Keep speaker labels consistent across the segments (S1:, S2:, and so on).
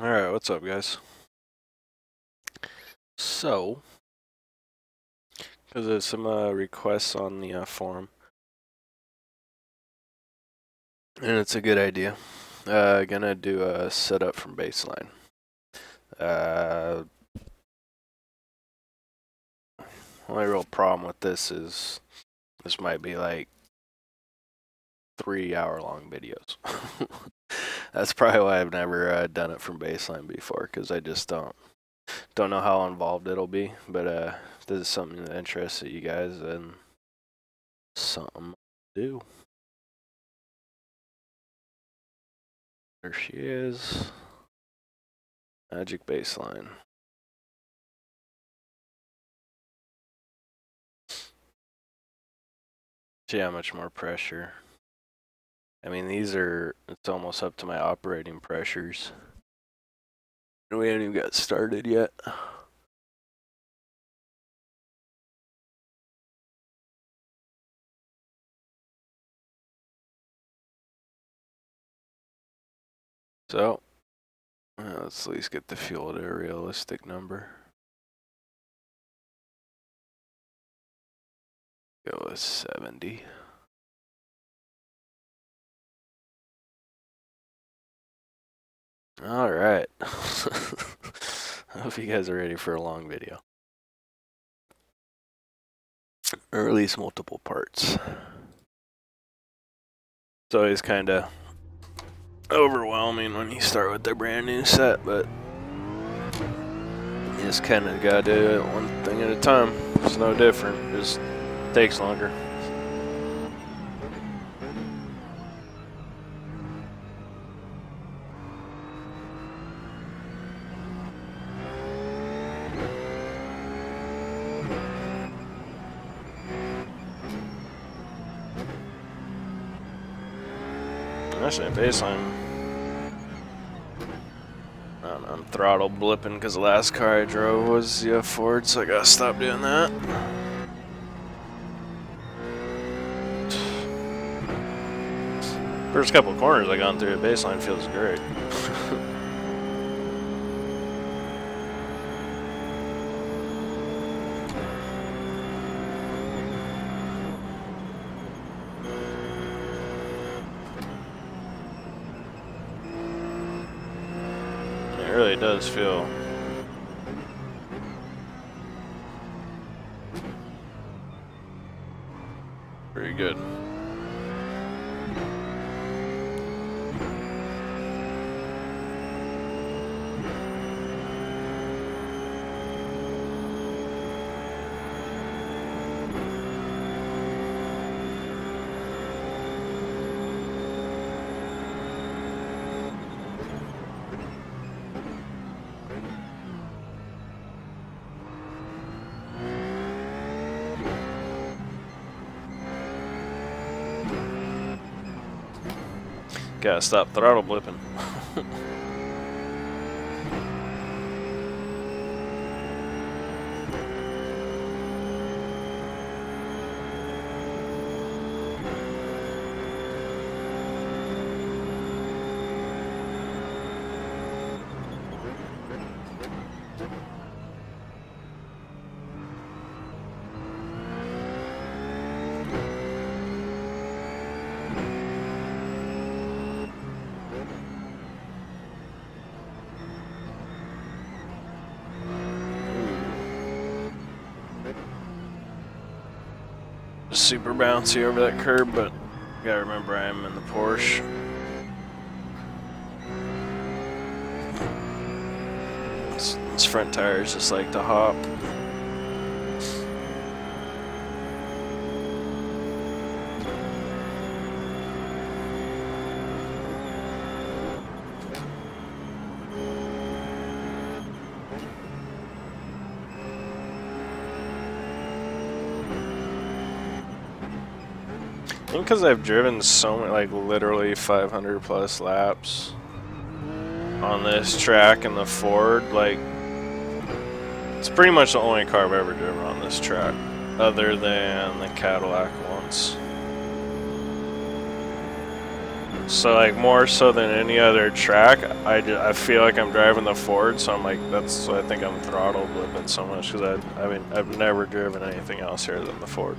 S1: Alright, what's up, guys? So, because there's some requests on the forum, and it's a good idea. Gonna do a setup from baseline. Only real problem with this is this might be like 3-hour-long videos. That's probably why I've never done it from baseline before, because I just don't know how involved it'll be. But this is something that interests you guys, and something to do. There she is. Magic baseline. See how much more pressure. I mean, these are, it's almost up to my operating pressures. We haven't even got started yet. So, let's at least get the fuel to a realistic number. Go with 70. Alright. I hope you guys are ready for a long video. Or at least multiple parts. It's always kind of overwhelming when you start with a brand new set, but you just kind of gotta do it one thing at a time. It's no different, just takes longer. Actually, baseline. I'm throttle blipping because the last car I drove was the Ford, so I gotta stop doing that. First couple corners I gone through, the baseline feels great. It really does feel pretty good. Gotta stop throttle blipping. Super bouncy over that curb, but you gotta remember I am in the Porsche. This front tires just like to hop. I think because I've driven so many, like literally 500 plus laps on this track and the Ford, like it's pretty much the only car I've ever driven on this track, other than the Cadillac once. So like more so than any other track, I feel like I'm driving the Ford, so I'm like, that's why I think I'm throttle blipping so much, because I mean I've never driven anything else here than the Ford.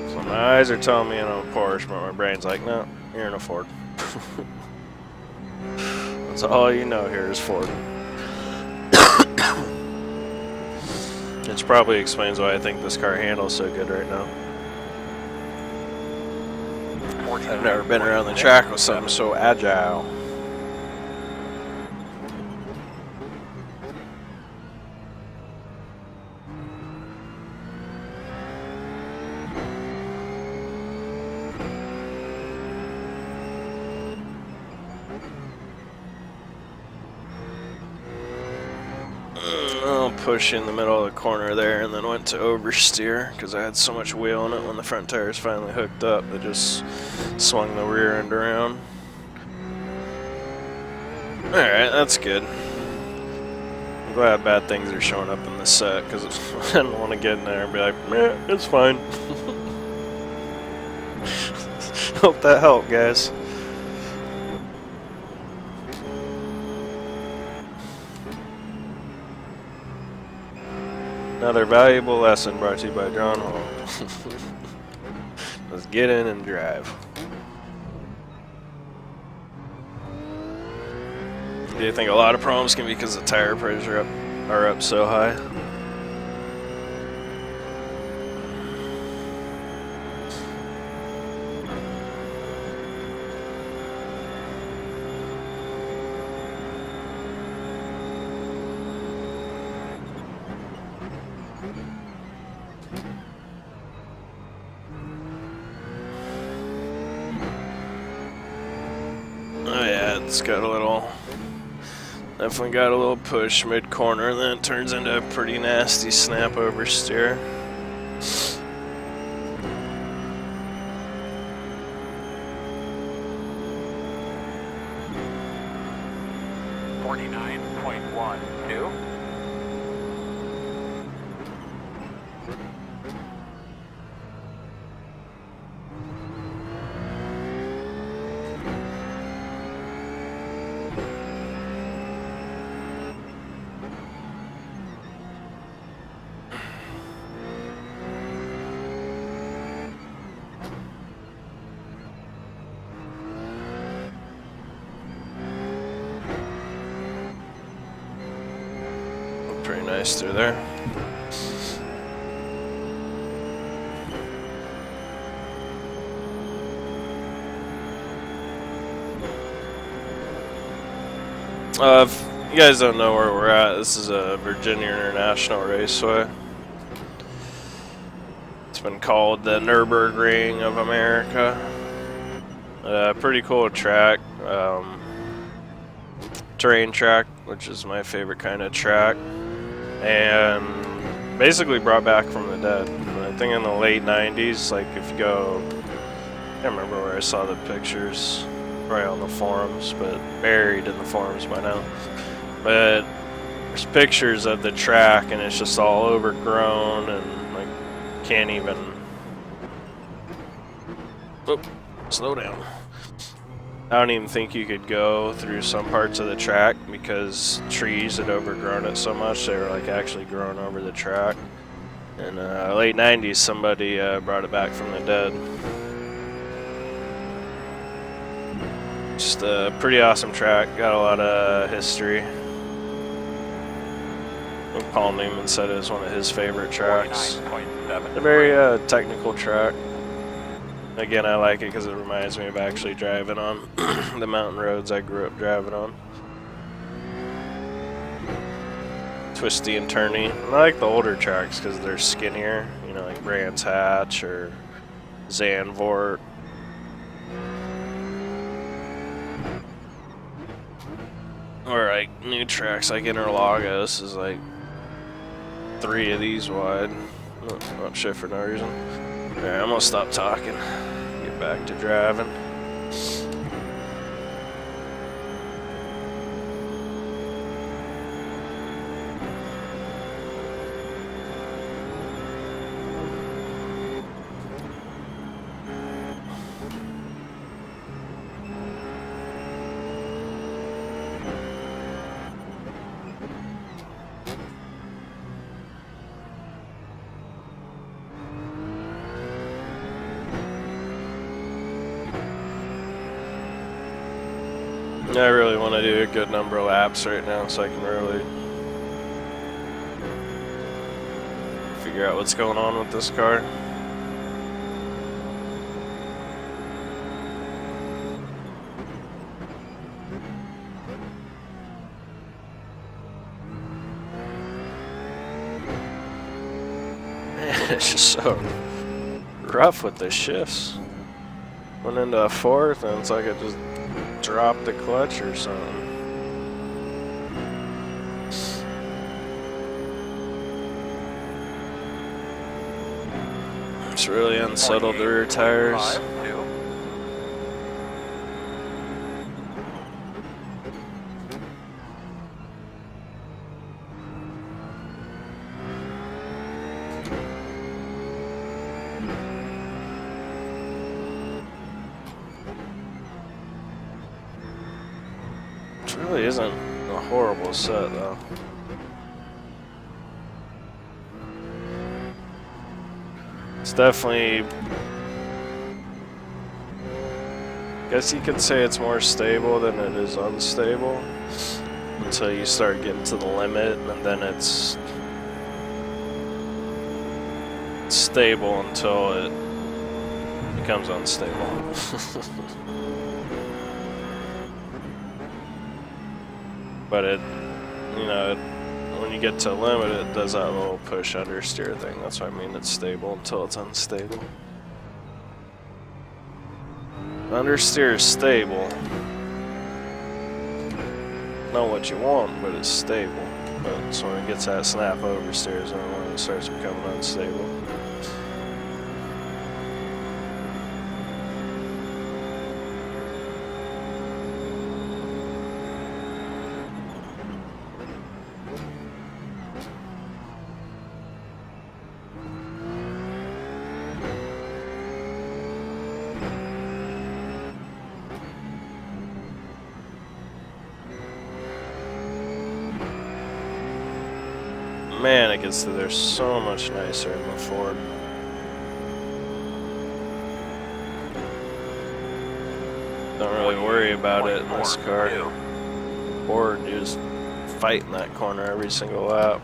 S1: So my eyes are telling me I'm a Porsche, but my brain's like, no, you're in a Ford. That's all you know here is Ford. Which probably explains why I think this car handles so good right now. I've never been around the track with something so agile. I'll push in the middle of the corner there and then went to oversteer because I had so much wheel on it when the front tires finally hooked up. It just swung the rear end around. Alright, that's good. I'm glad bad things are showing up in the set because I didn't want to get in there and be like, meh, it's fine. Hope that helped, guys. Another valuable lesson brought to you by John Hall. Let's get in and drive. Do you think a lot of problems can be because the tire pressure are up so high? Oh yeah, it's got a little, definitely got a little push mid-corner, and then it turns into a pretty nasty snap oversteer. Pretty nice through there. If you guys don't know where we're at, this is a Virginia International Raceway. It's been called the Nürburgring of America. Pretty cool track. Terrain track, which is my favorite kind of track. And basically brought back from the dead. I think in the late 90s, like if you go, I can't remember where I saw the pictures, probably on the forums, but buried in the forums by now. But there's pictures of the track and it's just all overgrown and like can't even, oh, slow down. I don't even think you could go through some parts of the track because trees had overgrown it so much they were like actually growing over the track. In the late 90s, somebody brought it back from the dead. Just a pretty awesome track, got a lot of history. Paul Newman said it was one of his favorite tracks. A very technical track. Again, I like it because it reminds me of actually driving on the mountain roads I grew up driving on. Twisty and turny. I like the older tracks because they're skinnier, you know, like Brands Hatch or Zandvoort. Or like new tracks like Interlagos is like 3 of these wide. Not shit for no reason. Alright, I'm gonna stop talking. Get back to driving. I really want to do a good number of laps right now so I can really figure out what's going on with this car. Man, it's just so rough with the shifts. Went into a fourth and it's like I just dropped the clutch or something. It's really unsettled the rear tires. It really isn't a horrible set though. It's definitely, I guess you could say it's more stable than it is unstable until you start getting to the limit, and then it's stable until it becomes unstable. But it, you know, when you get to a limit, it does that little push understeer thing. That's what I mean, it's stable until it's unstable. Understeer is stable. Not what you want, but it's stable. But so when it gets that snap oversteers, and when it starts becoming unstable. Man, it gets to there so much nicer in the Ford. Don't really worry about it in this car. Ford, you just fight in that corner every single lap.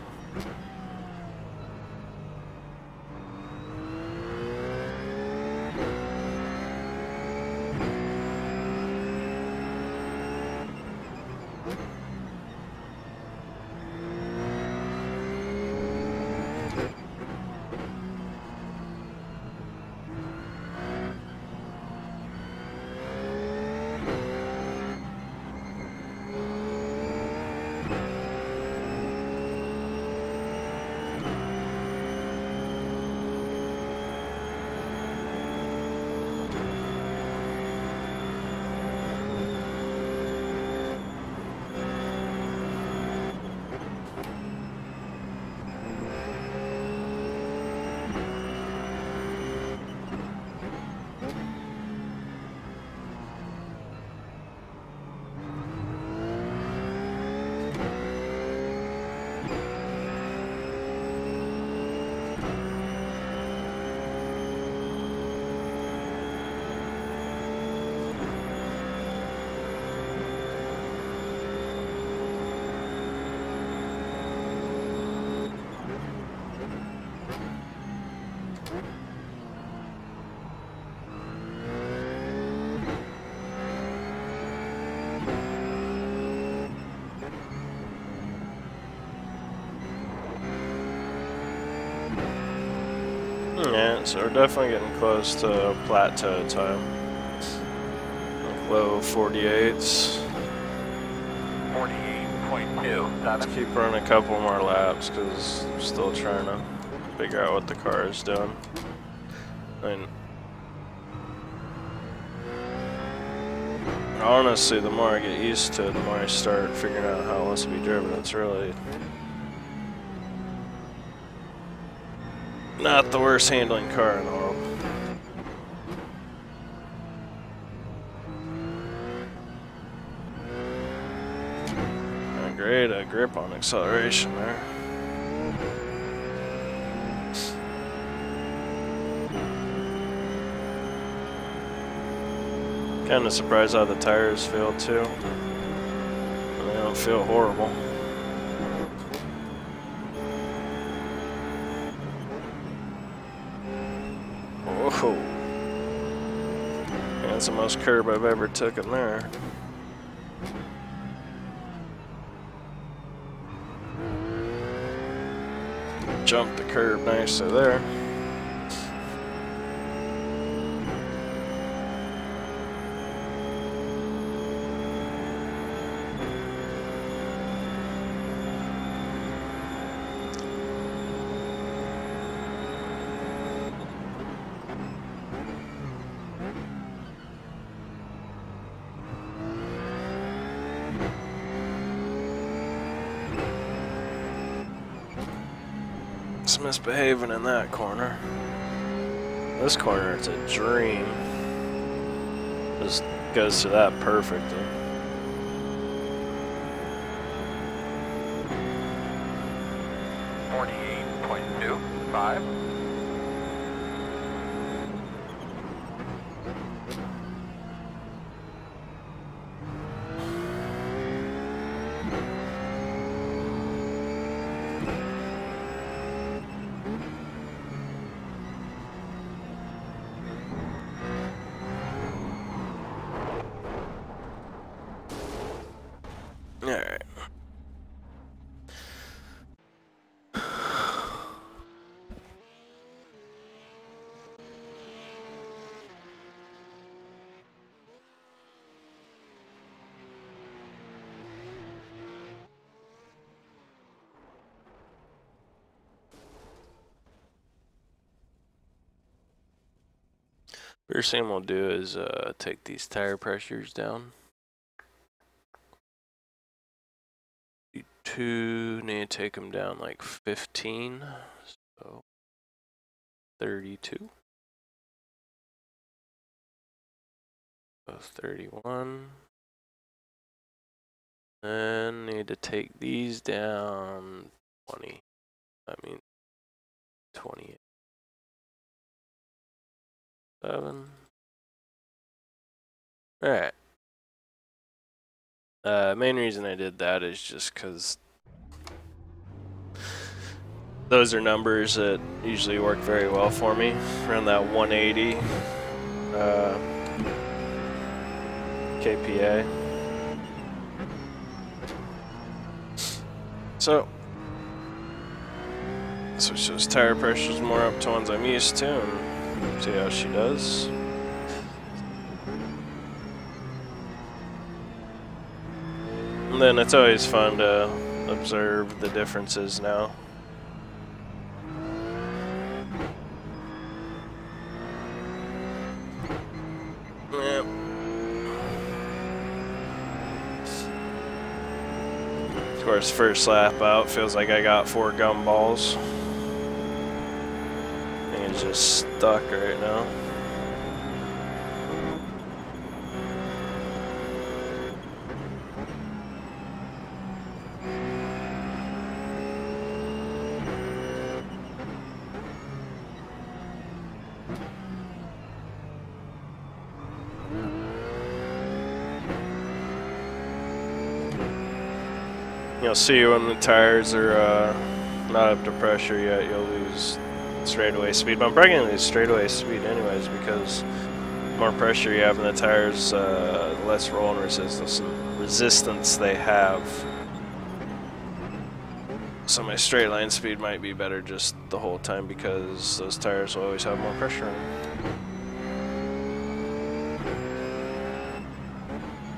S1: Yeah, so we're definitely getting close to plateau time. Like low 48s.
S2: 48.2.
S1: Let's keep running a couple more laps because I'm still trying to figure out what the car is doing. I mean, honestly, the more I get used to it, the more I start figuring out how it wants to be driven. It's really not the worst handling car in the world. Great grip on acceleration there. Kind of surprised how the tires feel too. don't feel horrible. Whoa. That's the most curb I've ever taken there. Jumped the curb nicely there. Misbehaving in that corner. This corner, it's a dream. Just goes to that perfectly. .25. Alright. First thing we'll do is take these tire pressures down. Need to take them down like 15, so 32. So 31. And need to take these down 20. I mean 28. 7. Alright. Main reason I did that is just because those are numbers that usually work very well for me, around that 180 kPa. So switch those tire pressures more up to ones I'm used to and see how she does. And then it's always fun to observe the differences now. Yep. Of course, first lap out feels like I got 4 gumballs. I think it's just stuck right now. You'll see when the tires are not up to pressure yet, you'll lose straightaway speed. But I'm probably going to lose straightaway speed anyways, because the more pressure you have in the tires, the less roll and resistance they have. So my straight line speed might be better just the whole time because those tires will always have more pressure in them.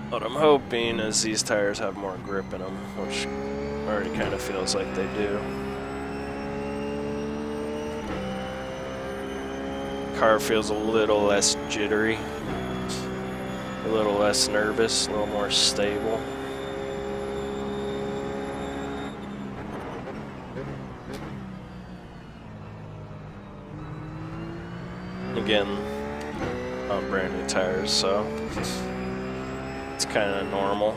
S1: What I'm hoping is these tires have more grip in them, which already kind of feels like they do. Car feels a little less jittery, a little less nervous, a little more stable. Again, on brand new tires, so it's kind of normal.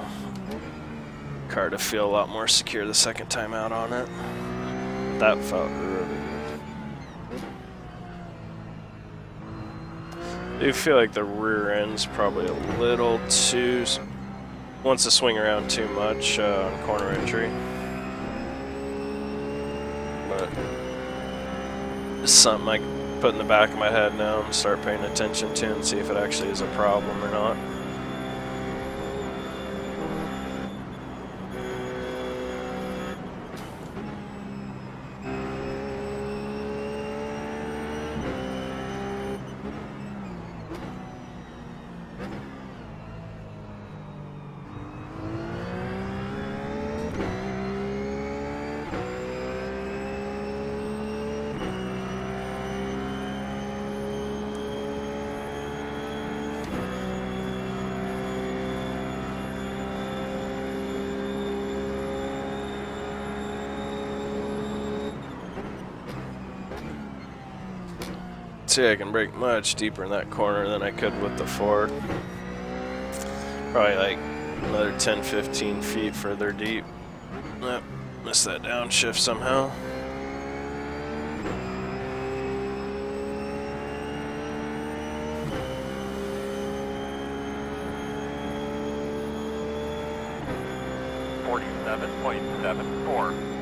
S1: Car to feel a lot more secure the second time out on it. That felt really good. I do feel like the rear end's probably a little wants to swing around too much on corner entry. But it's something I can put in the back of my head now and start paying attention to and see if it actually is a problem or not. See, I can brake much deeper in that corner than I could with the Ford. Probably like another 10-15 feet further deep. Yep, missed that downshift somehow.
S2: .74.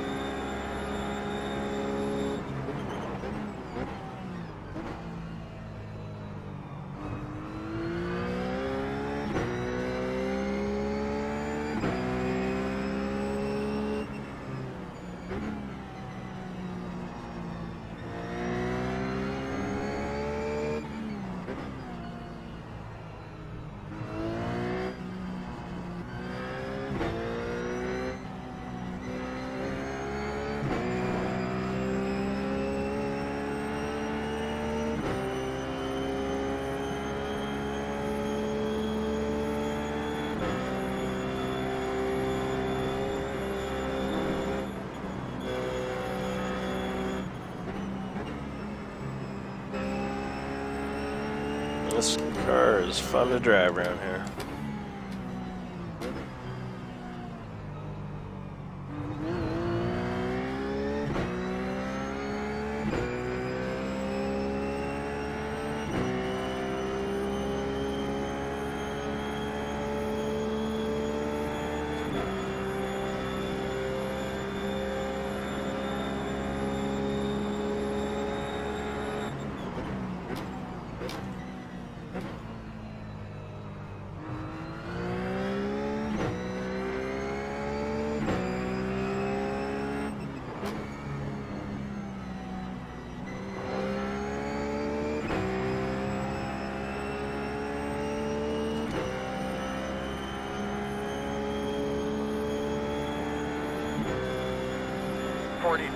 S1: This car is fun to drive around here.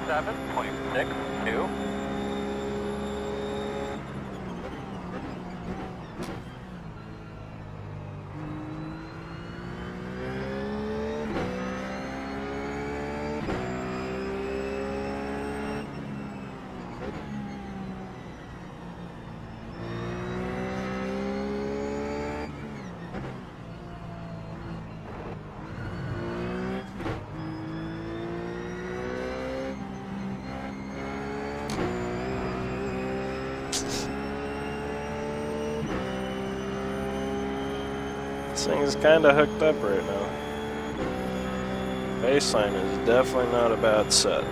S1: .62. This thing is kind of hooked up right now. Baseline is definitely not a bad set.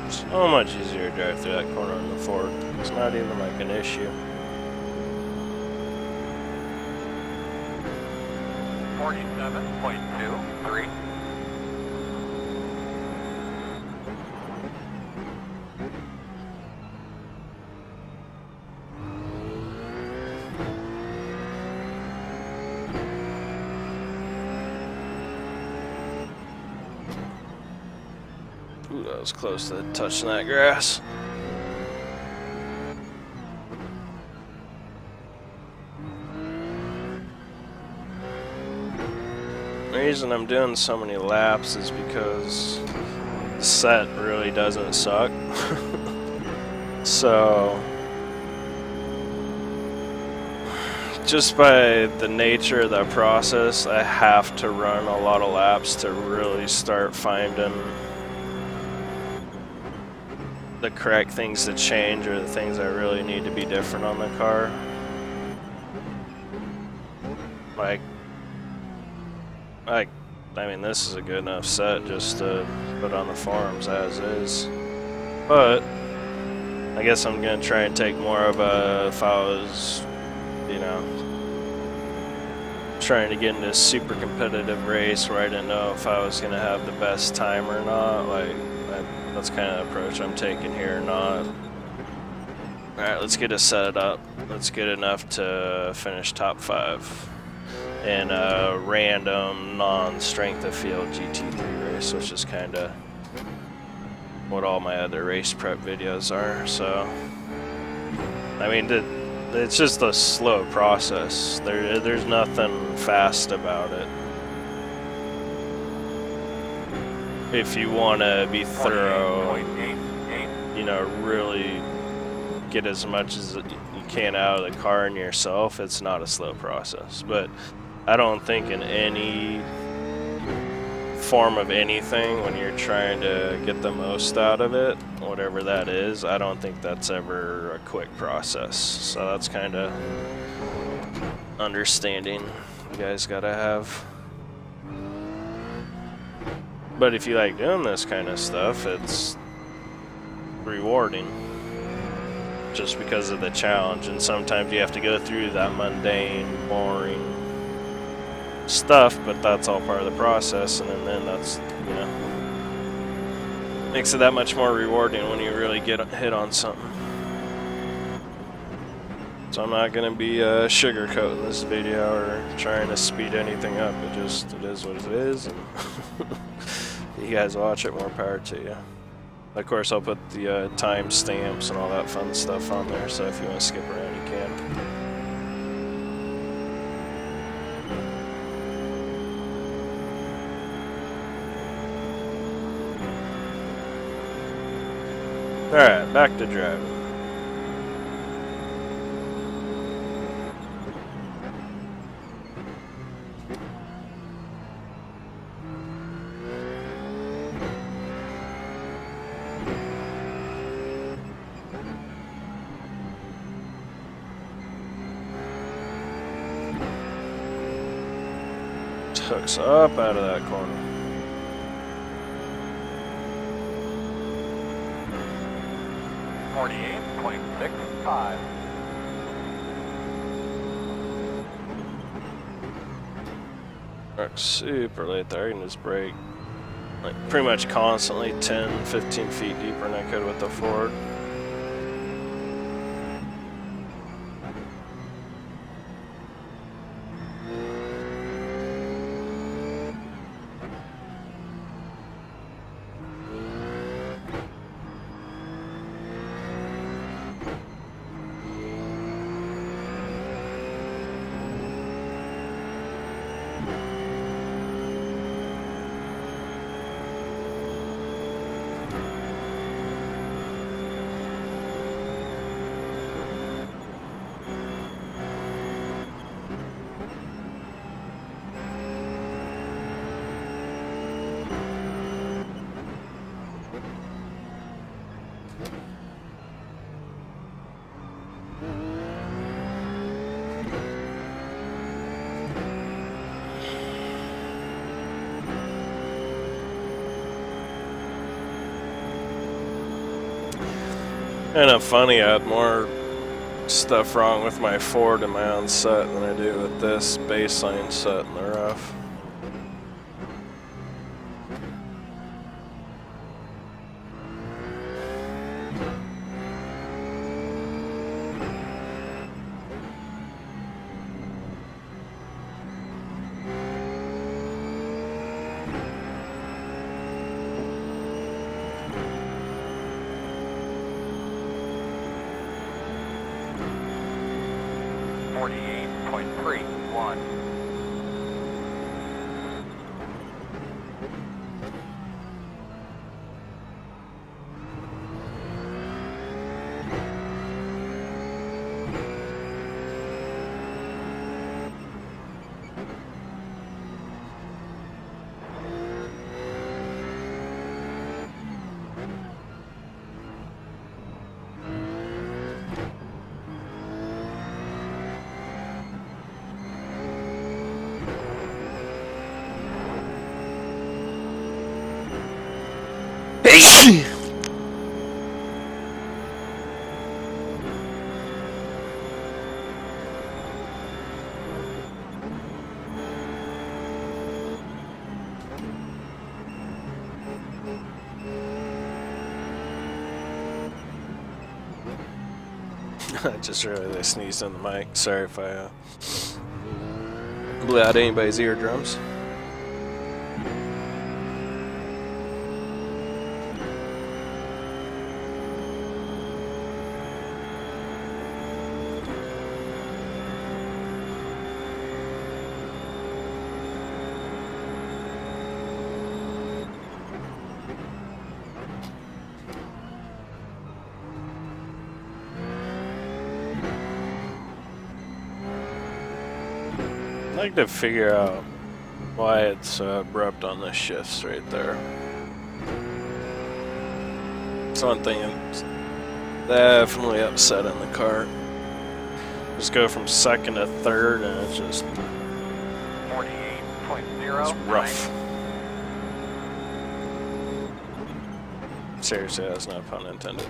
S1: So much easier to drive through that corner on the Ford. It's not even like an issue.
S2: 47.23.
S1: That was close to touching that grass. The reason I'm doing so many laps is because the set really doesn't suck. So just by the nature of that process, I have to run a lot of laps to really start finding the correct things to change or the things that really need to be different on the car. I mean, this is a good enough set just to put on the forums as is. But I guess I'm gonna try and take more of a, if I was, you know, trying to get into a super competitive race where I didn't know if I was gonna have the best time or not. Like, that's kind of the approach I'm taking here. Not. Alright, let's get it set up. Let's get enough to finish top 5 in a random non-strength of field GT3 race, which is kind of what all my other race prep videos are. So, I mean, it's just a slow process. There's nothing fast about it. If you want to be thorough, you know, really get as much as you can out of the car and yourself, it's not a slow process. But I don't think in any form of anything, when you're trying to get the most out of it, whatever that is, I don't think that's ever a quick process. So that's kind of understanding you guys gotta have. But if you like doing this kind of stuff, it's rewarding just because of the challenge. And sometimes you have to go through that mundane, boring stuff, but that's all part of the process. And then that's, you know, makes it that much more rewarding when you really get hit on something. So I'm not going to be sugarcoating this video or trying to speed anything up. It is what it is. And you guys watch it, more power to you. Of course, I'll put the time stamps and all that fun stuff on there, so if you want to skip around, you can. Alright, back to driving. Hooks up out of that corner. .65. Super late there. I can just brake like pretty much constantly 10-15 feet deeper than I could with the Ford. Kind of funny, I had more stuff wrong with my Ford in my own set than I do with this baseline set in the rough.
S2: 48.31.
S1: I just realized I sneezed on the mic. Sorry if I blew out anybody's eardrums. I'd like to figure out why it's abrupt on the shifts right there. It's one thing that's definitely upsetting the car. Just go from second to third and it's just
S2: 48.0.
S1: it's rough. Seriously, that's not pun intended.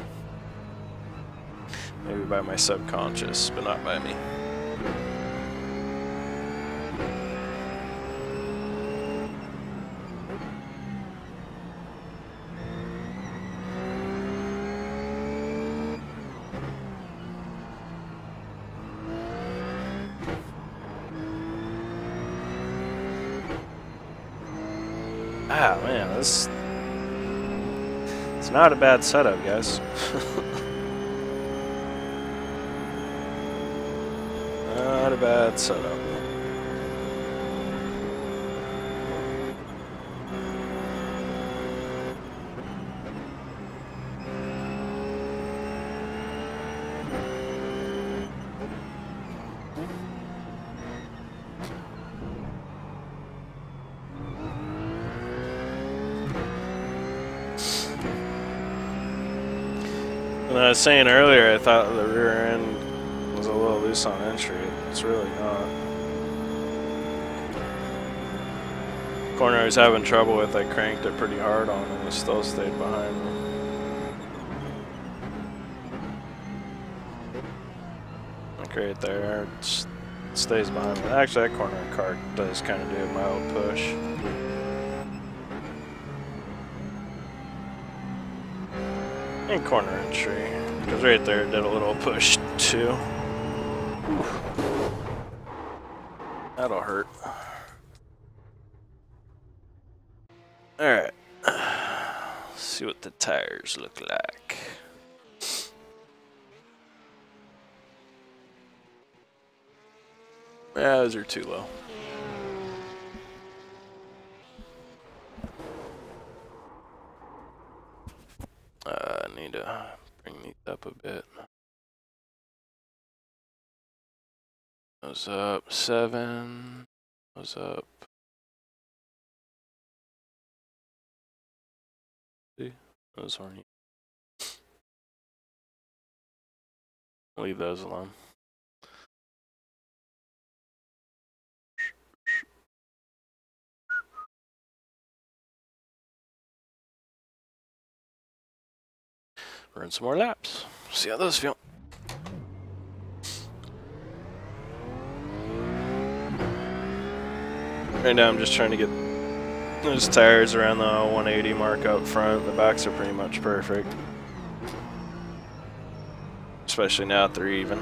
S1: Maybe by my subconscious, but not by me. Ah, man, this... It's not a bad setup, guys. Not a bad setup. And I was saying earlier, I thought the rear end was a little loose on entry. It's really not. Corner I was having trouble with, I cranked it pretty hard on and it still stayed behind me. Like right there, it stays behind me. Actually, that corner car does kind of do a mild push. And corner entry, because right there it did a little push too. Oof. That'll hurt. Alright, let's see what the tires look like. Yeah, those are too low. I need to bring these up a bit. Those up 7. Those up. See? Those aren't. Leave those alone. Run some more laps. See how those feel. Right now I'm just trying to get those tires around the 180 mark up front. The backs are pretty much perfect. Especially now that they're even.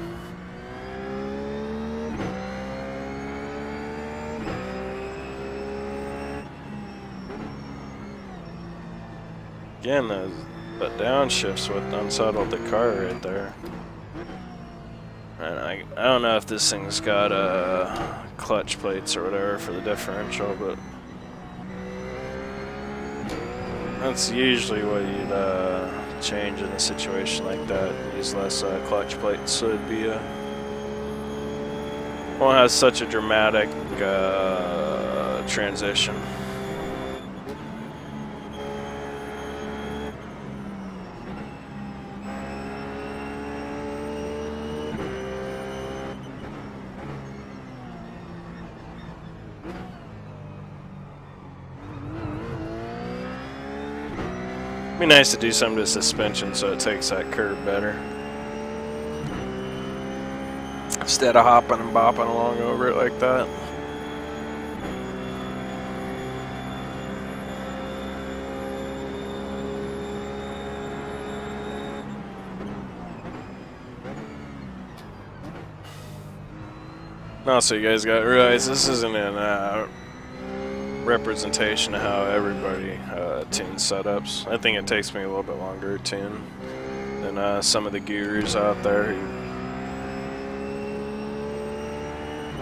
S1: Again, that downshifts what unsettled the car right there. And I don't know if this thing's got clutch plates or whatever for the differential, but that's usually what you'd change in a situation like that. Use less clutch plates, so it'd be won't have such a dramatic transition. It'd be nice to do something to suspension so it takes that curve better, instead of hopping and bopping along over it like that. Also, you guys gotta realize this isn't an representation of how everybody tunes setups. I think it takes me a little bit longer to tune than some of the gurus out there who,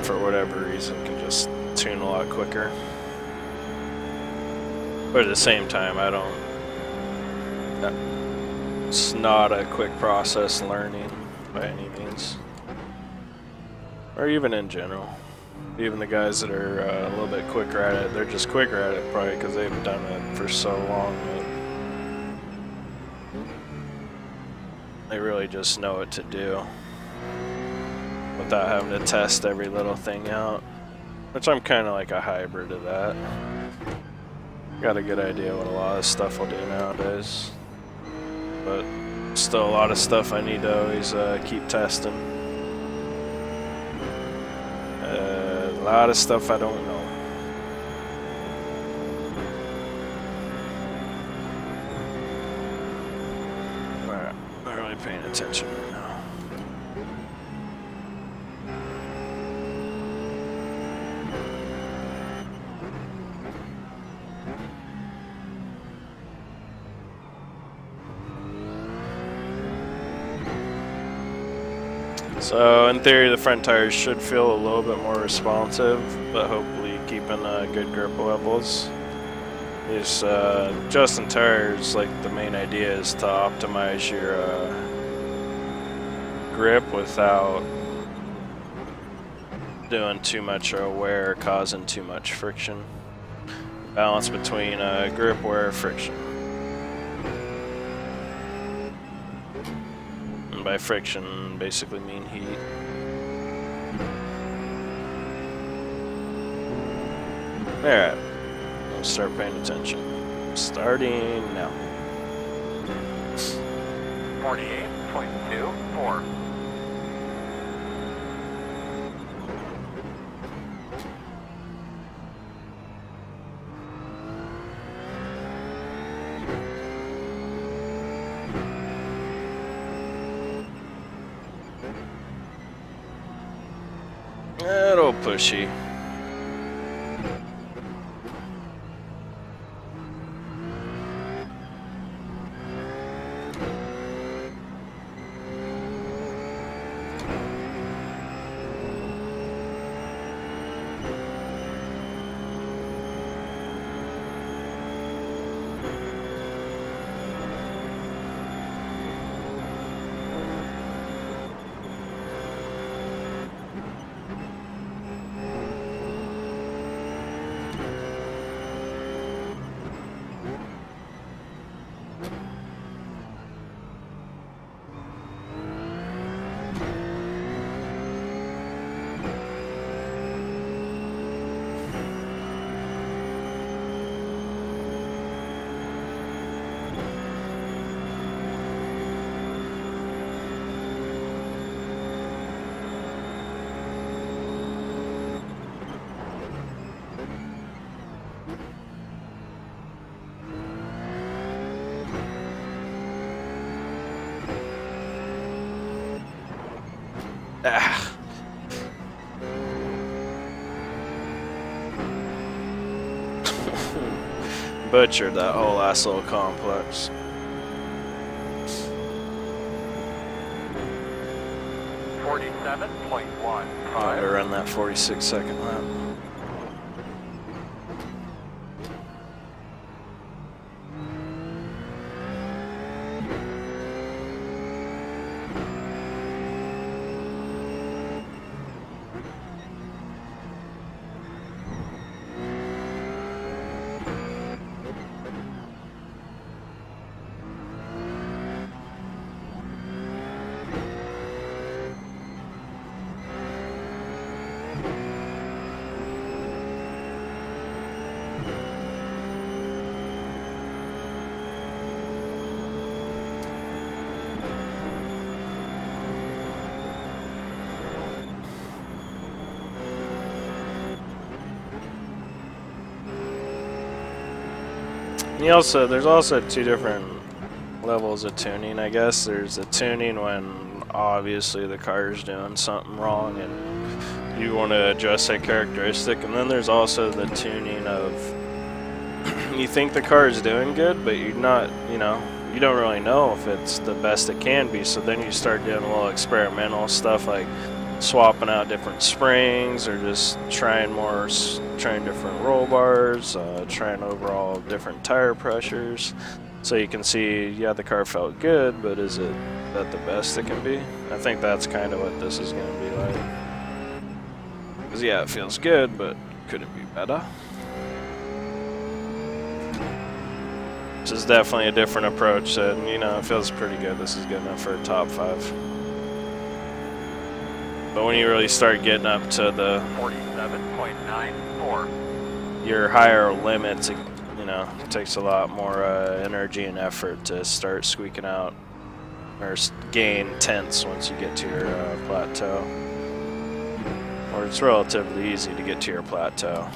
S1: for whatever reason, can just tune a lot quicker. But at the same time, it's not a quick process learning by any means. Or even in general. Even the guys that are a little bit quicker at it, they're just quicker at it probably because they've done it for so long that they really just know what to do without having to test every little thing out. Which I'm kind of like a hybrid of that. Got a good idea what a lot of stuff will do nowadays. But still a lot of stuff I need to always keep testing. A lot of stuff I don't know. Alright, not really paying attention right now. So in theory the front tires should feel a little bit more responsive, but hopefully keeping good grip levels. These adjusting tires, like the main idea is to optimize your grip without doing too much wear, causing too much friction. Balance between grip, wear, friction. By friction, basically mean heat. Alright, let's start paying attention. Starting now.
S2: 48.24.
S1: Little pushy. Ah. Butchered that whole last little complex.
S2: 47.1.
S1: I to run that 46-second lap. There's also two different levels of tuning, I guess. There's the tuning when obviously the car is doing something wrong and you want to adjust that characteristic, and then there's also the tuning of you think the car is doing good, but you're not, you don't really know if it's the best it can be, so then you start doing a little experimental stuff like swapping out different springs or just trying different roll bars, trying overall different tire pressures, so you can see, yeah, the car felt good, but is it that the best it can be? I think that's kind of what this is going to be like. Because yeah, it feels good, but could it be better? This is definitely a different approach, and it feels pretty good. This is good enough for a top 5. But when you really start getting up to the
S2: 47.94,
S1: your higher limits, it takes a lot more energy and effort to start squeaking out or gain tenths once you get to your plateau. Or it's relatively easy to get to your plateau.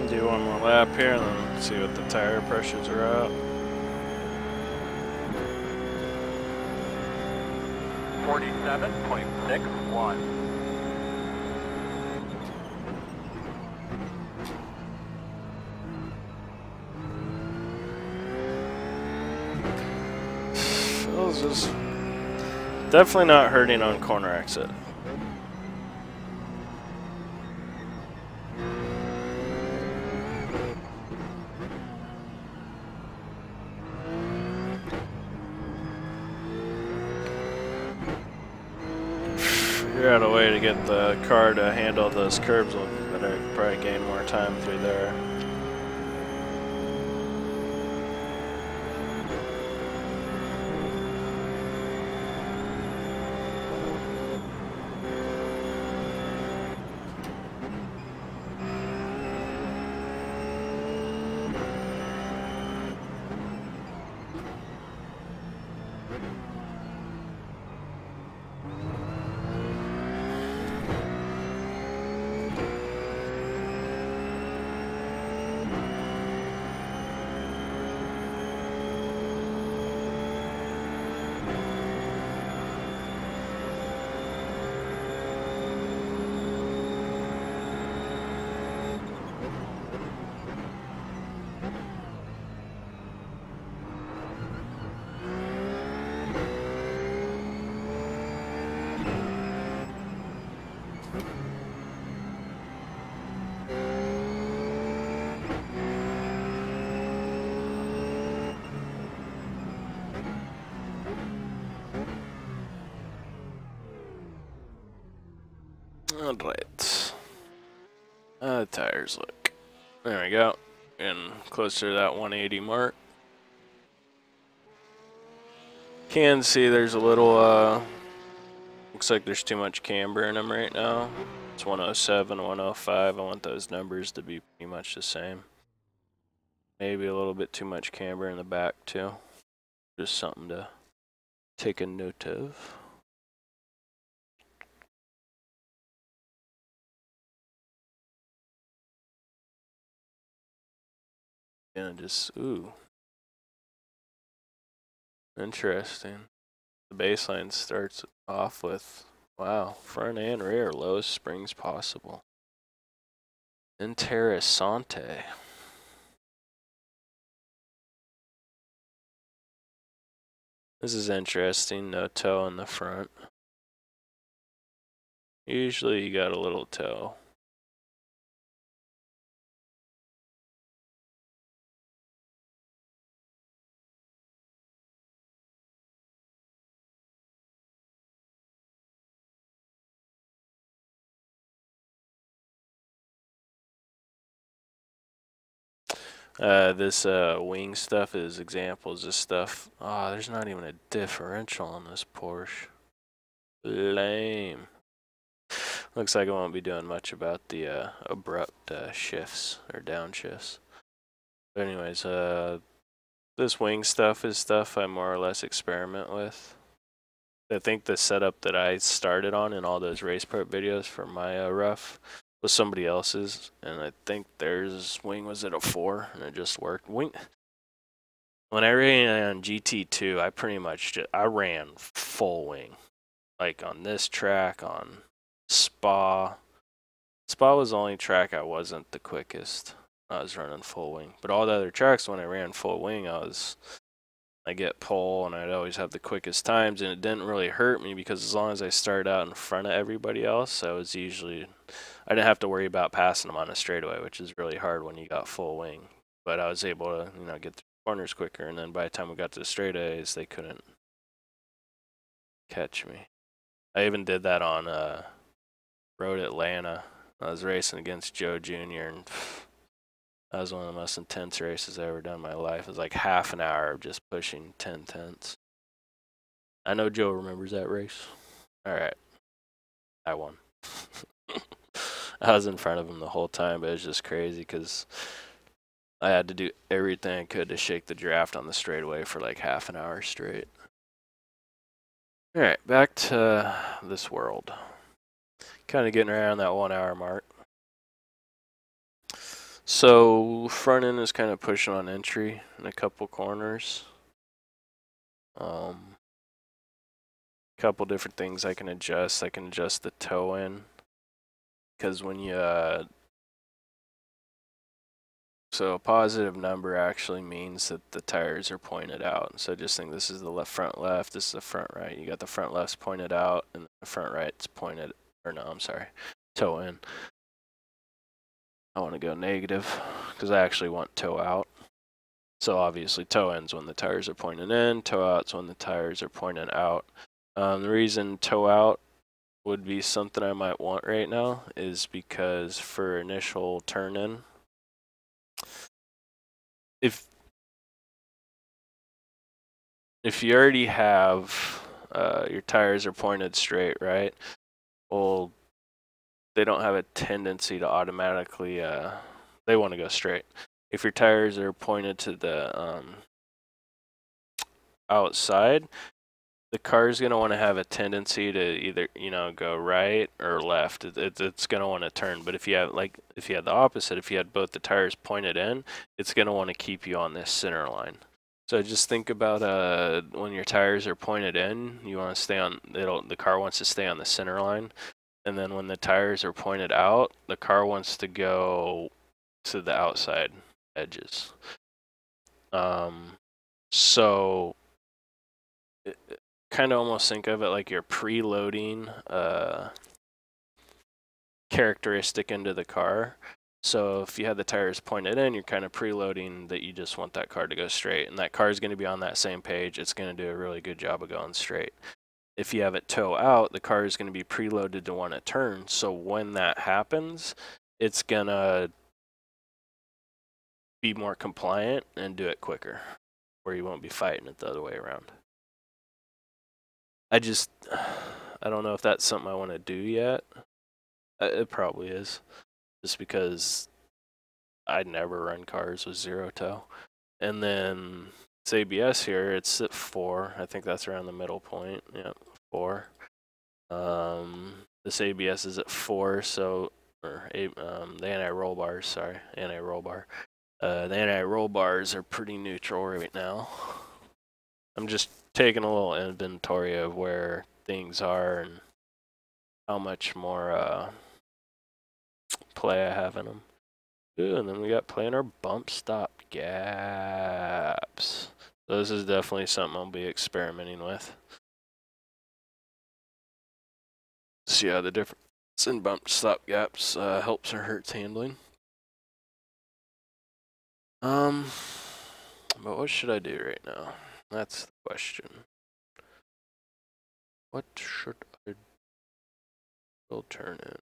S1: Do one more lap here and then see what the tire pressures are at.
S2: 47.61.
S1: Feels just definitely not hurting on corner exit. Figure out a way to get the car to handle those curbs, but I probably gain more time through there. Alright. The tires look. There we go. And closer to that 180 mark. Can see there's a little, looks like there's too much camber in them right now. It's 107, 105. I want those numbers to be pretty much the same. Maybe a little bit too much camber in the back too. Just something to take a note of. And just, ooh. Interesting. The baseline starts off with, wow, front and rear, lowest springs possible. Interessante. This is interesting, no toe in the front. Usually you got a little toe. This wing stuff is examples of stuff. Ah, there's not even a differential on this Porsche. Lame. Looks like I won't be doing much about the abrupt shifts or downshifts. But anyways, this wing stuff is stuff I more or less experiment with. I think the setup that I started on in all those race prep videos for my rough was somebody else's, and I think theirs wing was at a 4, and it just worked. When I ran on GT2, I pretty much I ran full wing, like on this track, on Spa. Spa was the only track I wasn't the quickest. I was running full wing, but all the other tracks when I ran full wing, I get pole and I'd always have the quickest times, and it didn't really hurt me because as long as I started out in front of everybody else, I didn't have to worry about passing them on a straightaway, which is really hard when you got full wing. But I was able to, get through corners quicker, and then by the time we got to the straightaways, they couldn't catch me. I even did that on Road Atlanta. I was racing against Joe Jr., and that was one of the most intense races I've ever done in my life. It was like half an hour of just pushing 10 tenths. I know Joe remembers that race. Alright. I won. I was in front of him the whole time, but it was just crazy because I had to do everything I could to shake the draft on the straightaway for like half an hour straight. Alright, back to this world. Kind of getting around that 1 hour mark. So front end is kind of pushing on entry in a couple corners. Couple different things I can adjust. I can adjust the toe in, because when you so a positive number actually means that the tires are pointed out. So just think this is the front left, this is the front right. You got the front left's pointed out and the front right's pointed, or no, I'm sorry, toe in. I want to go negative because I actually want toe out. So obviously toe in's when the tires are pointing in, toe out's when the tires are pointing out. The reason toe out would be something I might want right now is because for initial turn in, if you already have your tires are pointed straight, right? Well, they don't have a tendency to automatically they want to go straight. If your tires are pointed to the outside, the car is going to want to have a tendency to either go right or left. It's going to want to turn. But if you have the opposite, if you had both the tires pointed in, it's going to want to keep you on this center line. So just think about when your tires are pointed in, you want to stay on. The car wants to stay on the center line, and then when the tires are pointed out, the car wants to go to the outside edges. So kind of almost think of it like you're preloading characteristic into the car. So if you had the tires pointed in, you're kind of preloading that you just want that car to go straight, and that car is going to be on that same page. It's going to do a really good job of going straight. if you have it toe out, the car is going to be preloaded to want to turn. So when that happens, it's going to be more compliant and do it quicker, where you won't be fighting it the other way around. I don't know if that's something I want to do yet. It probably is, just because I'd never run cars with 0 toe. And then it's ABS here, it's at 4. I think that's around the middle point. Yeah, 4. This ABS is at 4, so, the anti-roll bars, sorry, anti-roll bar. The anti-roll bars are pretty neutral right now. I'm just taking a little inventory of where things are and how much more play I have in them. Ooh, and then we got planar bump stop gaps. So this is definitely something I'll be experimenting with. See how the difference in bump stop gaps helps or hurts handling. But what should I do right now? That's the question. What should I will turn in?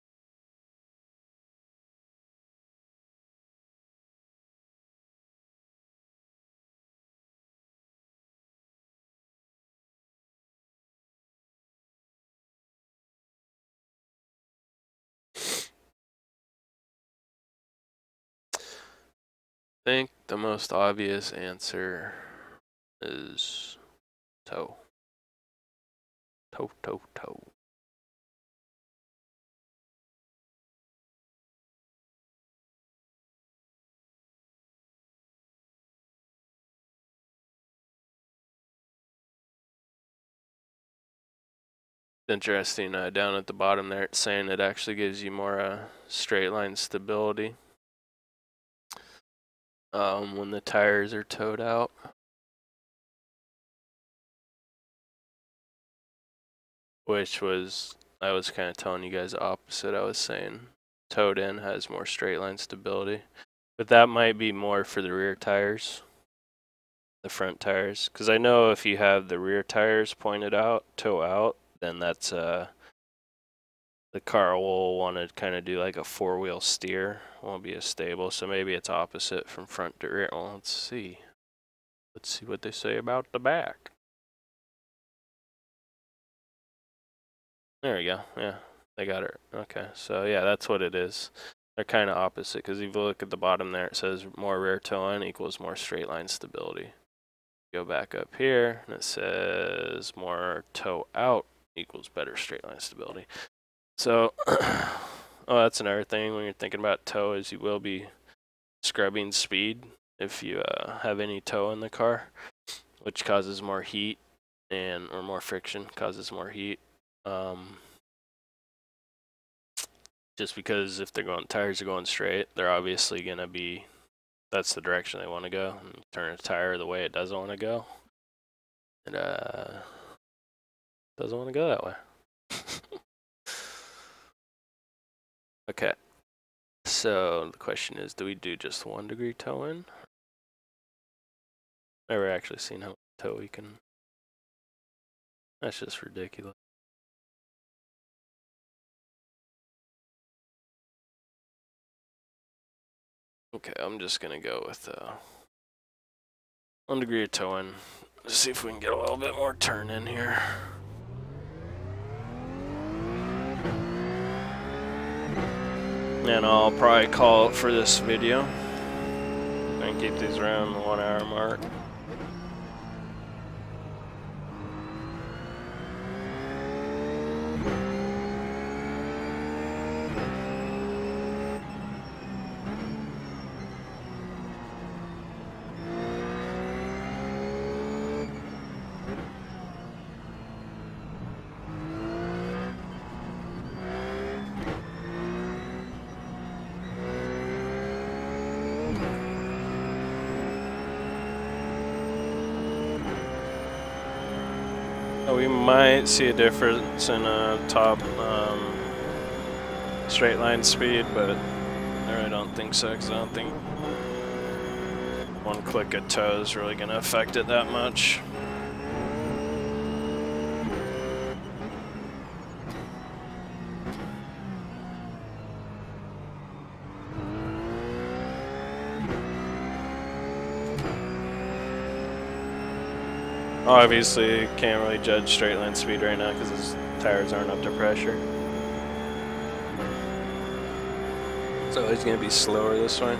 S1: I think the most obvious answer is toe. Toe, toe, toe. Interesting, down at the bottom there it's saying it actually gives you more straight line stability when the tires are towed out. Which was, I was kind of telling you guys the opposite. I was saying towed in has more straight line stability, but that might be more for the rear tires, the front tires, because I know if you have the rear tires pointed out, toe out, then that's the car will want to kind of do like a 4-wheel steer, won't be as stable. So maybe it's opposite from front to rear. Well, let's see what they say about the back. There we go. Yeah, they got it. Okay, so yeah, that's what it is. They're kind of opposite, because if you look at the bottom there, it says more rear toe in equals more straight line stability. Go back up here, and it says more toe out equals better straight line stability. So, oh, that's another thing when you're thinking about toe, is you will be scrubbing speed if you have any toe in the car, which causes more heat, or more friction, causes more heat. Just because if tires are going straight, they're obviously going to be, that's the direction they want to go. And turn a tire the way it doesn't want to go, it doesn't want to go that way. Okay, so the question is, do we do just 1 degree toe in? Never actually seen how much toe we can. That's just ridiculous. Okay, I'm just gonna go with 1 degree of toe in. Let's see if we can get a little bit more turn in here. And I'll probably call it for this video. And keep these around the 1 hour mark. We might see a difference in top straight line speed, but I really don't think so, because I don't think 1 click of toe is really going to affect it that much. Obviously, can't really judge straight line speed right now because his tires aren't up to pressure. So he's going to be slower this way.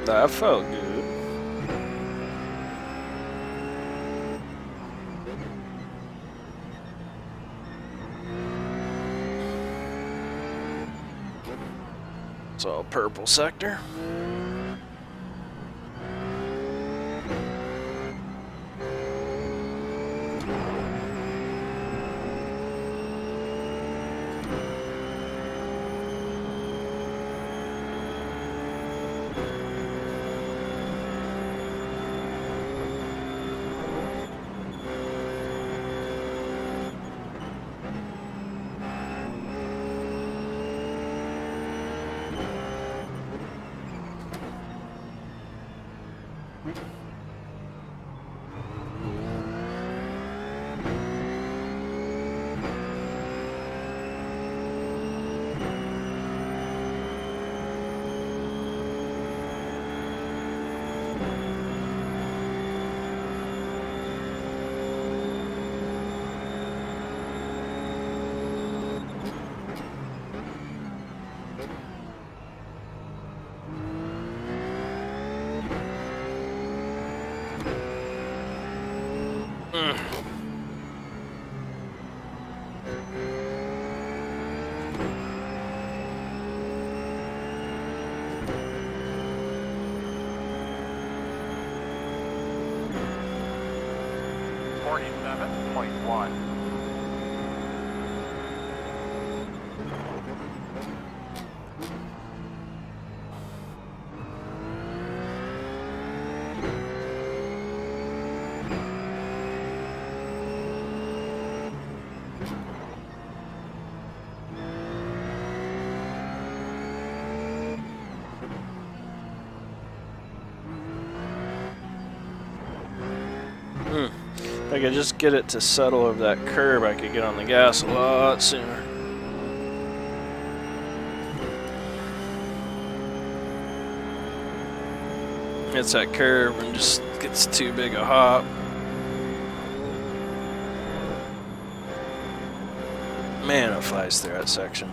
S1: That felt good. It's all purple sector. If I could just get it to settle over that curb, I could get on the gas a lot sooner. It's that curb and just gets too big a hop. Man, it flies through that section.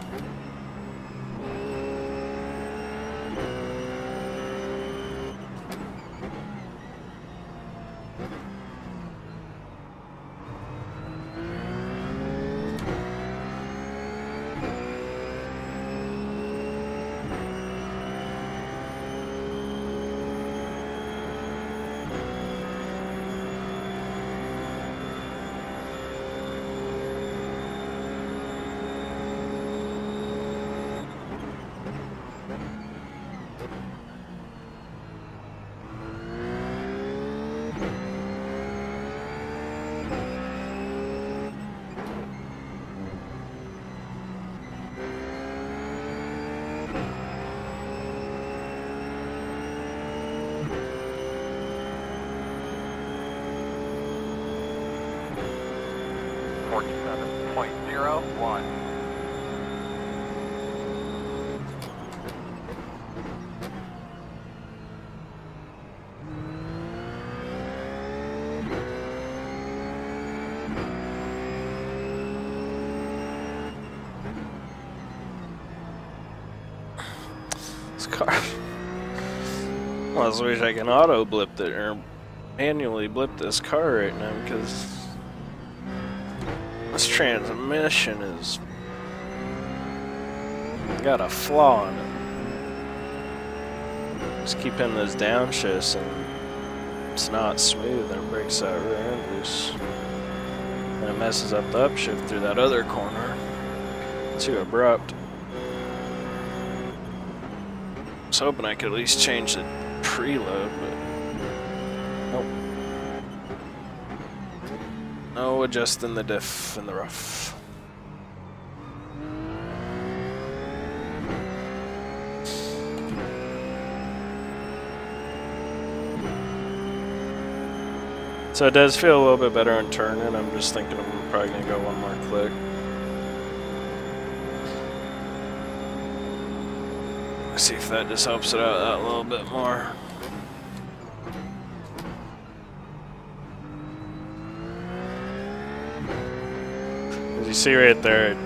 S1: Car. Well, I just wish I can auto blip it or manually blip this car right now because this transmission is got a flaw in it. Just keep in those downshifts and it's not smooth and it breaks that rear end loose. And it messes up the upshift through that other corner. Too abrupt. I was hoping I could at least change the preload, but nope. No adjusting the diff in the rough. So it does feel a little bit better on turning. I'm just thinking I'm probably going to go one more click. See if that just helps it out that little bit more. As you see right there,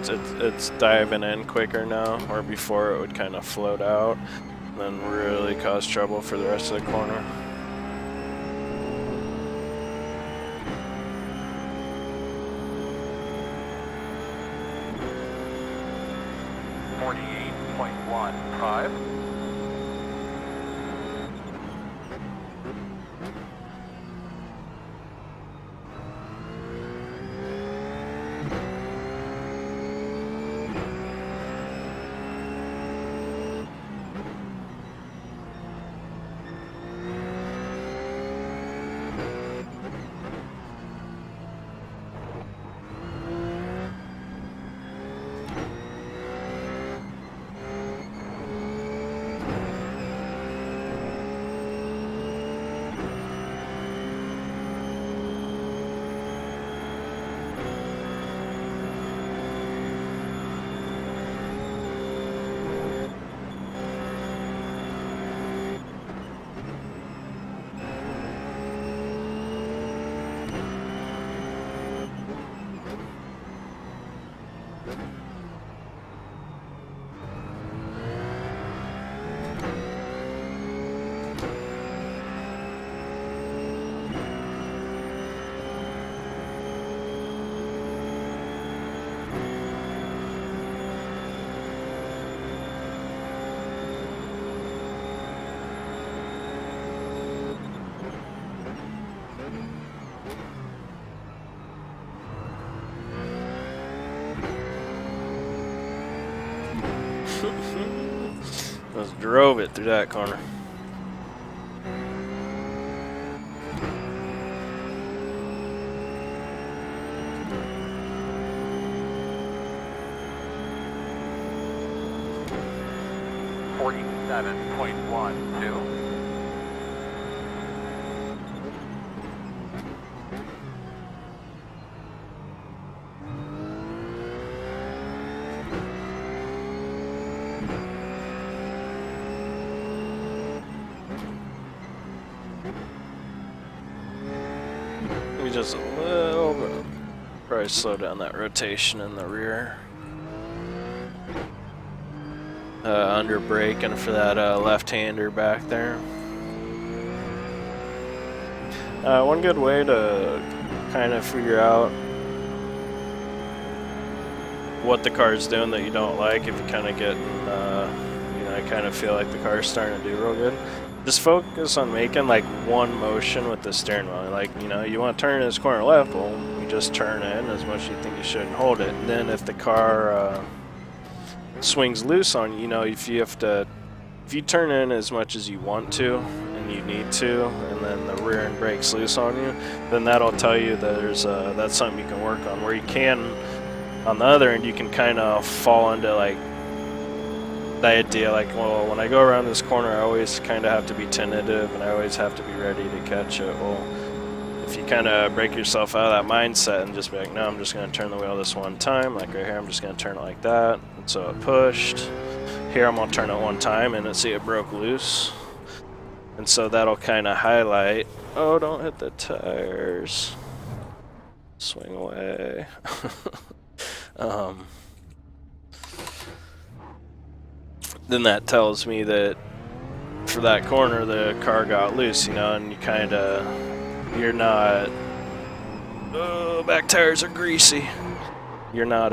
S1: it's diving in quicker now, or before it would kind of float out and then really cause trouble for the rest of the corner.
S2: 48.15.
S1: Just drove it through that corner.
S2: $47.12.
S1: Just a little bit. Probably slow down that rotation in the rear. Under braking for that left-hander back there. One good way to kind of figure out what the car's doing that you don't like, if you kind of get, you know, I kind of feel like the car's starting to do real good. Just focus on making like one motion with the steering wheel. Like, you know, you want to turn in this corner left, well, you just turn in as much as you think you should and hold it. And then if the car swings loose on you, you know, if you turn in as much as you want to and you need to, and then the rear end brakes loose on you, then that'll tell you that that's something you can work on. Where you can, on the other end, you can kind of fall into like the idea like, well, when I go around this corner, I always kind of have to be tentative and I always have to be ready to catch it. Well, if you kind of break yourself out of that mindset and just be like, no, I'm just going to turn the wheel this one time, like right here, I'm just going to turn it like that. And so it pushed. Here I'm going to turn it one time and see it broke loose. And so that'll kind of highlight, oh, don't hit the tires. Swing away. Then that tells me that for that corner the car got loose, you know, and you kind of, you're not, oh, back tires are greasy. You're not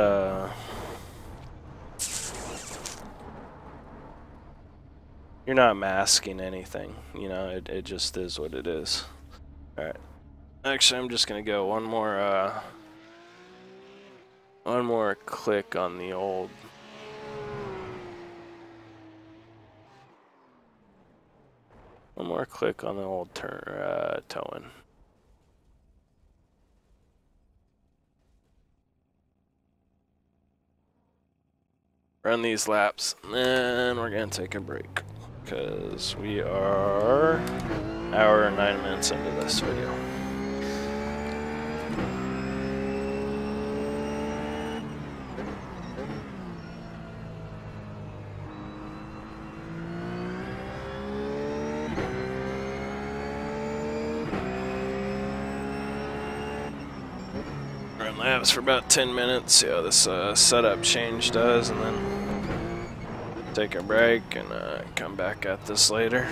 S1: you're not masking anything, you know, it just is what it is. Alright. Actually, I'm just gonna go one more One more click on the old. One more click on the old towing. Run these laps, and then we're gonna take a break because we are an hour and 9 minutes into this video. Run laps for about 10 minutes, see how this setup change does, and then take a break and come back at this later.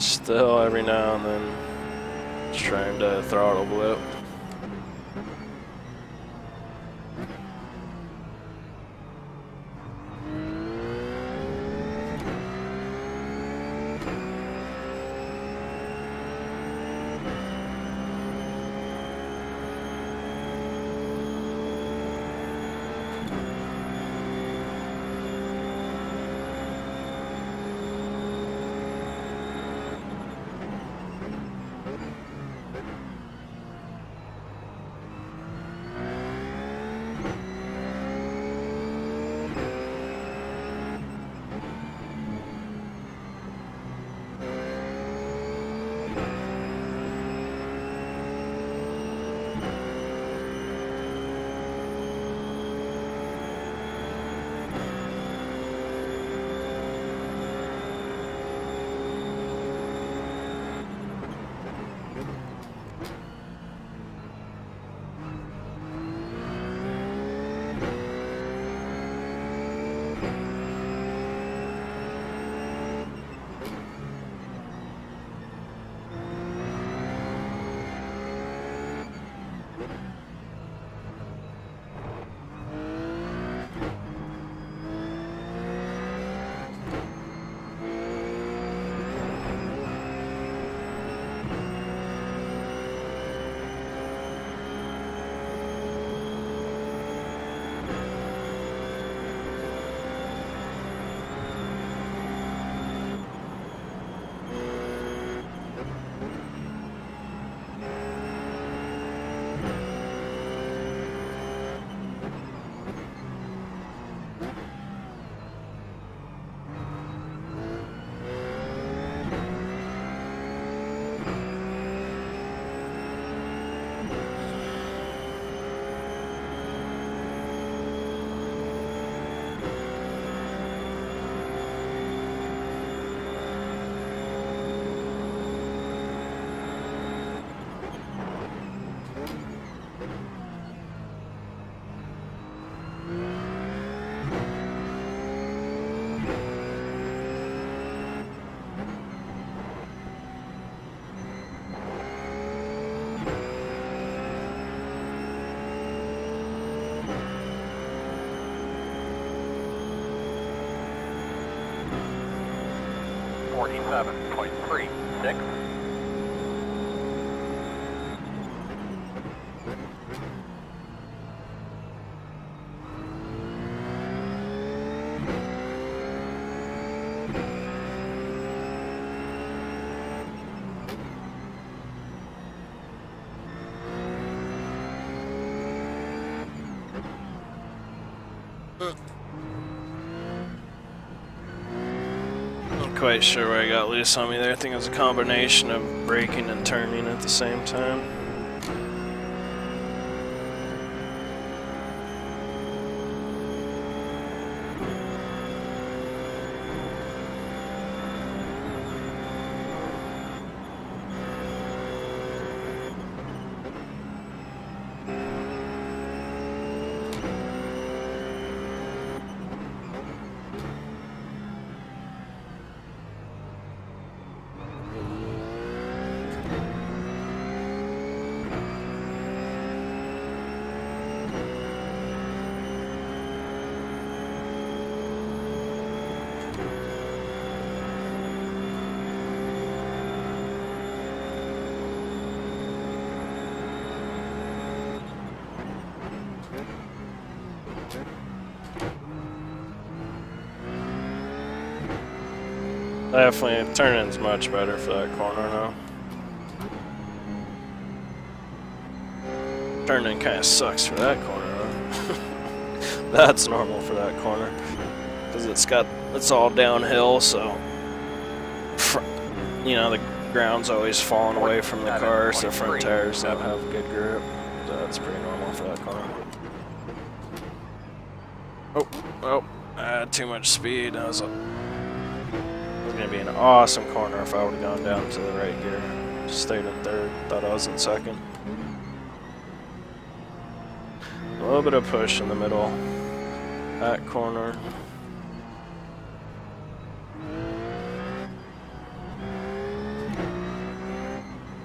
S1: Still every now and then just trying to throttle blip. Not quite sure where I got loose on me there. I think it was a combination of braking and turning at the same time. Definitely, turn-in's much better for that corner now. Turn-in kind of sucks for that corner though. That's normal for that corner. Because it's all downhill, so... You know, the ground's always falling away from the car, so front tires don't have good grip. So that's pretty normal for that corner. Oh, I had too much speed. It was gonna be an awesome corner if I would have gone down to the right gear. Just stayed in third. Thought I was in second. A little bit of push in the middle. That corner.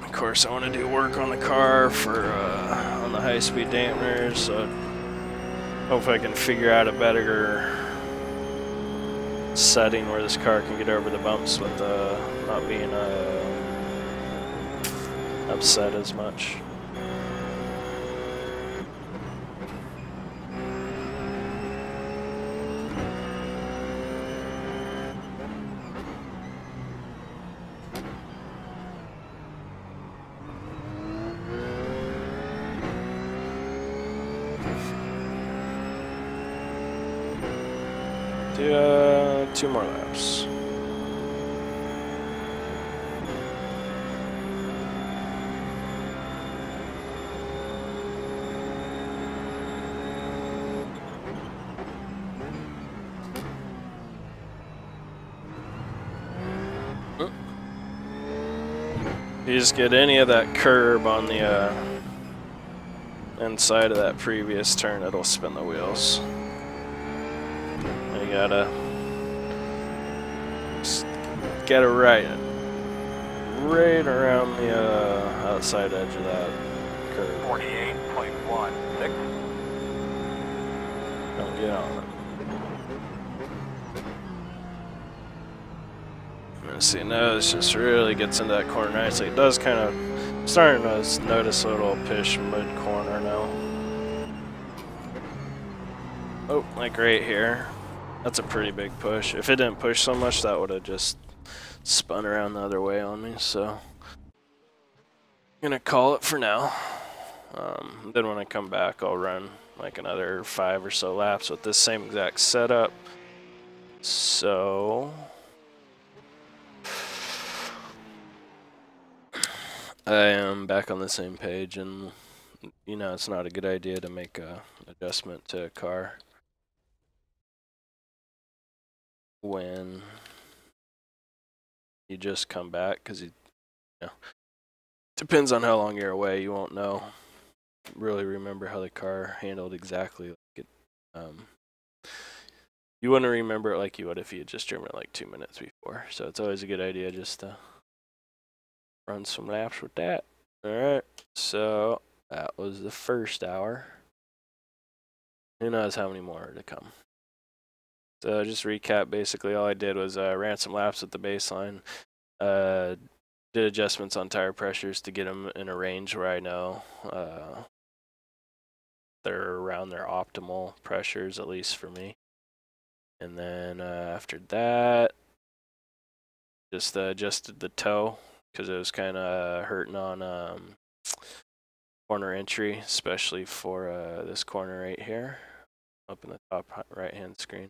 S1: Of course, I want to do work on the car for on the high-speed dampeners. So hopefully I can figure out a better setting where this car can get over the bumps with not being upset as much. Do 2 more laps. If you just get any of that curb on the inside of that previous turn, it'll spin the wheels. You gotta get it right around the outside edge of that curve.
S2: 48.16.
S1: Don't get on it. Let's see, now this just really gets into that corner nicely. It does kind of starting to notice a little push mid-corner now. Oh, like right here. That's a pretty big push. If it didn't push so much, that would have just spun around the other way on me, so I'm gonna call it for now. Then when I come back, I'll run like another 5 or so laps with this same exact setup. So I am back on the same page, and you know it's not a good idea to make a adjustment to a car when you just come back, because you know, depends on how long you're away. You won't really remember how the car handled exactly like it. You wouldn't remember it like you would if you had just driven it like 2 minutes before. So it's always a good idea just to run some laps with that. Alright, so that was the first hour. Who knows how many more are to come. So just recap, basically all I did was ran some laps at the baseline. Did adjustments on tire pressures to get them in a range where I know they're around their optimal pressures, at least for me. And then after that, just adjusted the toe because it was kind of hurting on corner entry, especially for this corner right here, up in the top right-hand screen.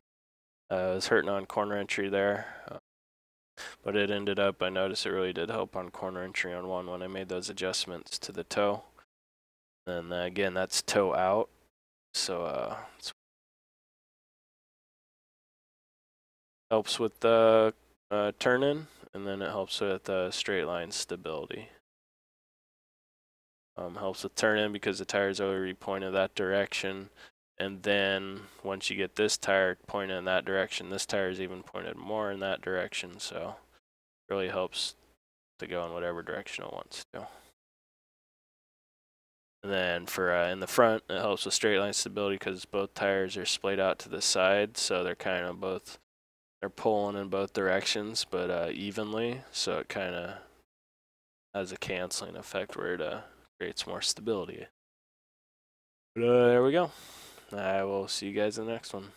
S1: It was hurting on corner entry there, but it ended up, I noticed it really did help on corner entry on one when I made those adjustments to the toe. And again, that's toe out, so helps with the turn-in, and then it helps with straight line stability. Helps with turn-in because the tires already pointed that direction, and then once you get this tire pointed in that direction, this tire is even pointed more in that direction, so it really helps to go in whatever direction it wants to. And then for in the front, it helps with straight line stability because both tires are splayed out to the side, so they're kind of both, they're pulling in both directions, but evenly, so it kind of has a canceling effect where it creates more stability. But there we go. I will see you guys in the next one.